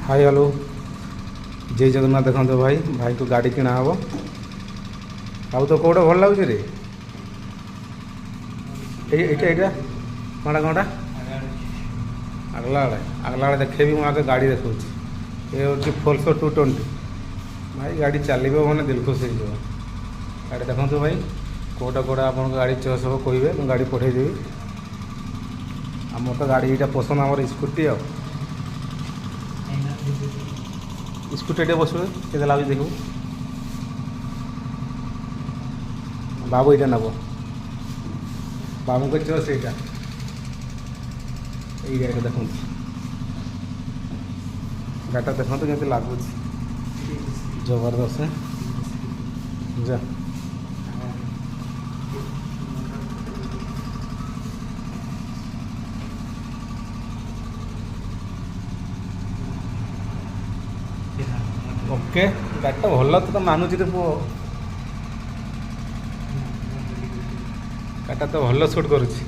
Hi hello जय जगन्नाथ। देखो भाई भाई को गाड़ी किणा हे आउ तो कौटा भल लगुच रे ये कौटा कौटा आगला देखेबी मुझे आगे गाड़ी देखा ये हूँ फोल्सो 220 भाई गाड़ी चलो मैंने दिल खुश हो गाड़ी देखो भाई कौटा कौटा आप गाड़ी चॉइस हम कहे मुझे गाड़ी पठेदेवी आम तो गाड़ी यहाँ पसंद आम स्कूटी आ स्कूटी टे बस के लगे देखू बाबू यहाँ नब बाबू को चॉइस यहाँ ये गाड़ी देखो गाटा देखो जमी लगुच जबरदस्त जा ओके गाड़ी भल तो मानुच रे पुओ गाड़ी तो भल सुट करुच्ची।